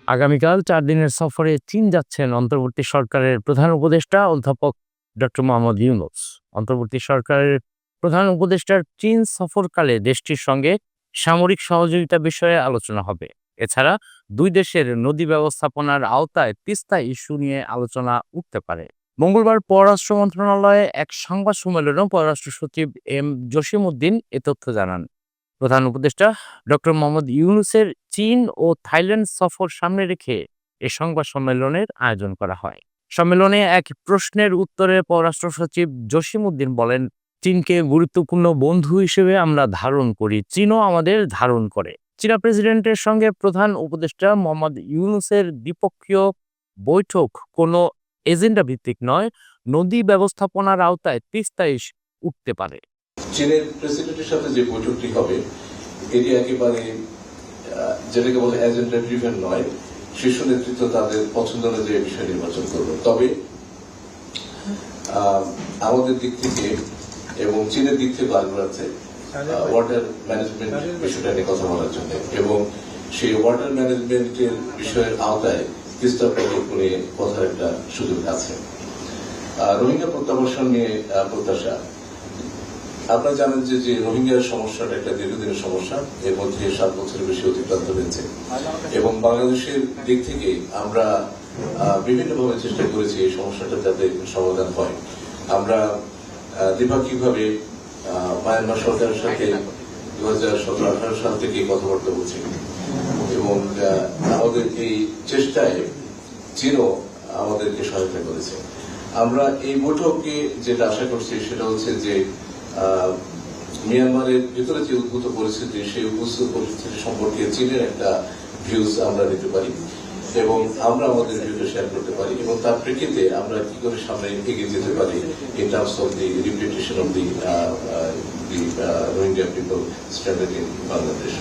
আগামীকাল ৪ দিনের সফরে চীন যাচ্ছেন অন্তর্বর্তী সরকারের প্রধান উপদেষ্টা অধ্যাপক ডক্টর মোহাম্মদ ইউনূস। অন্তর্বর্তী সরকারের প্রধান উপদেষ্টার চীন সফরকালে দেশটির সঙ্গে সামরিক সহযোগিতা বিষয়ে আলোচনা হবে। এছাড়া দুই দেশের নদী ব্যবস্থাপনার আওতায় তিস্তা ইস্যু নিয়ে আলোচনা উঠতে পারে। মঙ্গলবার পররাষ্ট্র মন্ত্রণালয়ে এক সংবাদ সম্মেলনে পররাষ্ট্র সচিব এম জসিমউদ্দিন এ তথ্য জানান। প্রধান উপদেষ্টা ডক্টর মোহাম্মদ ইউনূসের চীন ও থাইল্যান্ড সফর সামনে রেখে এ সংবাদ সম্মেলনের আয়োজন করা হয়। সম্মেলনে এক প্রশ্নের উত্তরে পররাষ্ট্র সচিব জসিমউদ্দিন বলেন, চীনকে গুরুত্বপূর্ণ বন্ধু হিসেবে আমরা ধারণ করি, চীনও আমাদের ধারণ করে। চীনা প্রেসিডেন্টের সঙ্গে প্রধান উপদেষ্টা মোহাম্মদ ইউনূসের দ্বিপক্ষীয় বৈঠক কোনো এজেন্ডা ভিত্তিক নয়, নদী ব্যবস্থাপনার আওতায় তিস্তা ইস্যু উঠতে পারে। চীনের প্রেসিডেন্টের সাথে যে বৈঠকটি হবে এটি একেবারে যেটাকে বলে এজেন্ডা ড্রিভেন নয়, শীর্ষ নেতৃত্ব তাদের পছন্দ অনুযায়ী বিষয় নির্বাচন করবে। তবে আমাদের দিক থেকে এবং চীনের দিক থেকে আগ্রহ আছে ওয়াটার ম্যানেজমেন্ট বিষয়টা নিয়ে কথা বলার জন্য, এবং সেই ওয়াটার ম্যানেজমেন্টের বিষয়ের আওতায় তিস্তা প্রকল্প নিয়ে কথার একটা সুযোগ আছে। রোহিঙ্গা প্রত্যাবাসন নিয়ে প্রত্যাশা, আপনারা জানেন যে রোহিঙ্গার সমস্যাটা একটা দীর্ঘদিনের সমস্যা, এর মধ্যে 7 বছরের বেশি অতিক্রান্ত হয়েছে, এবং বাংলাদেশের দিক থেকে আমরা বিভিন্নভাবে চেষ্টা করেছি এই সমস্যাটা যাতে সমাধান হয়। আমরা দ্বিপাক্ষিকভাবে মায়ানমার সরকারের সাথে 2017-18 সাল থেকে কথাবার্তা বলছি, এবং আমাদের এই চেষ্টায় চীনও আমাদেরকে সহায়তা করেছে। আমরা এই বৈঠকে যেটা আশা করছি সেটা হচ্ছে যে মিয়ানমারের ভিতরে যে উদ্ভূত পরিস্থিতি, সেই উদ্ভূত পরিস্থিতি সম্পর্কে চীনের একটা ভিউজ আমরা নিতে পারি এবং আমরা আমাদের ভিউটা শেয়ার করতে পারি, এবং তার প্রেক্ষিতে আমরা কি করে সামনে এগিয়ে যেতে পারি in terms of the repetition of the Rohingya people standard in Bangladesh.